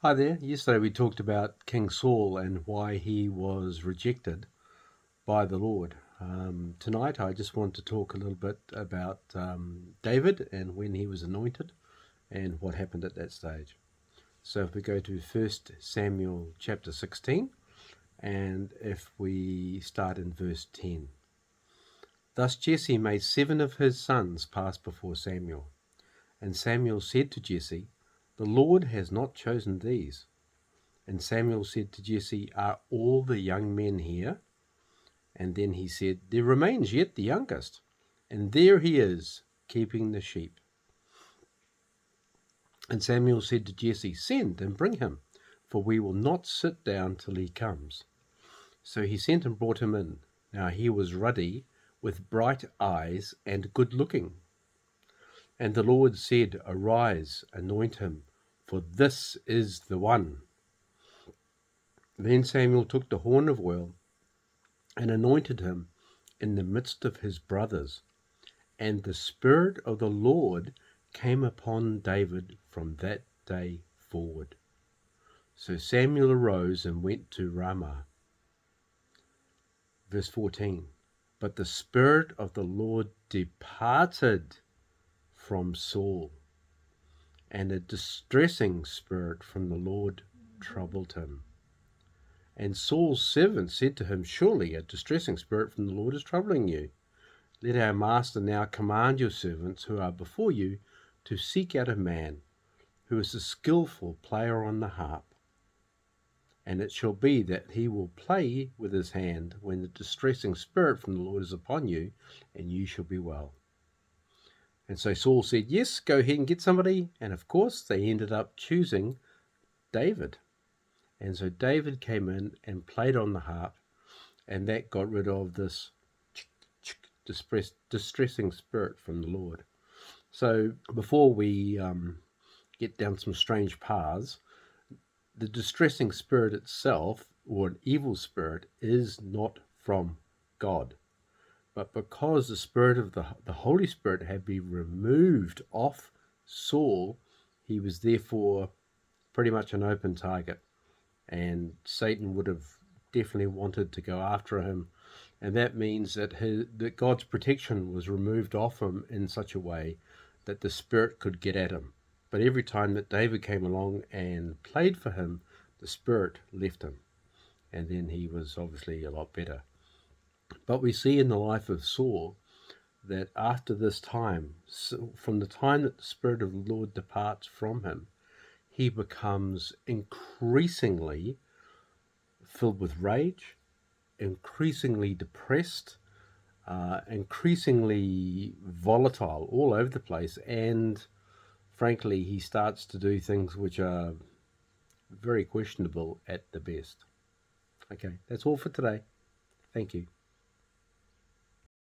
Hi there. Yesterday we talked about King Saul and why he was rejected by the Lord. Tonight I just want to talk a little bit about David and when he was anointed and what happened at that stage. So if we go to 1 Samuel chapter 16 and if we start in verse 10. Thus Jesse made 7 of his sons pass before Samuel. And Samuel said to Jesse, "The Lord has not chosen these." And Samuel said to Jesse, "Are all the young men here?" And then he said, "There remains yet the youngest, and there he is, keeping the sheep." And Samuel said to Jesse, "Send and bring him, for we will not sit down till he comes." So he sent and brought him in. Now he was ruddy, with bright eyes, and good looking. And the Lord said, "Arise, anoint him, for this is the one." Then Samuel took the horn of oil and anointed him in the midst of his brothers. And the Spirit of the Lord came upon David from that day forward. So Samuel arose and went to Ramah. Verse 14. But the Spirit of the Lord departed from Saul, and a distressing spirit from the Lord troubled him. And Saul's servant said to him, "Surely a distressing spirit from the Lord is troubling you. Let our master now command your servants who are before you to seek out a man who is a skillful player on the harp. And it shall be that he will play with his hand when the distressing spirit from the Lord is upon you, and you shall be well." And so Saul said, "Yes, go ahead and get somebody." And of course, they ended up choosing David. And so David came in and played on the harp, and that got rid of this distressing spirit from the Lord. So before we get down some strange paths, the distressing spirit itself, or an evil spirit, is not from God. But because the spirit of the Holy Spirit had been removed off Saul, he was therefore pretty much an open target. And Satan would have definitely wanted to go after him. And that means that God's protection was removed off him in such a way that the spirit could get at him. But every time that David came along and played for him, the spirit left him. And then he was obviously a lot better. But we see in the life of Saul that after this time, from the time that the Spirit of the Lord departs from him, he becomes increasingly filled with rage, increasingly depressed, increasingly volatile all over the place, and frankly, he starts to do things which are very questionable at the best. Okay, that's all for today. Thank you.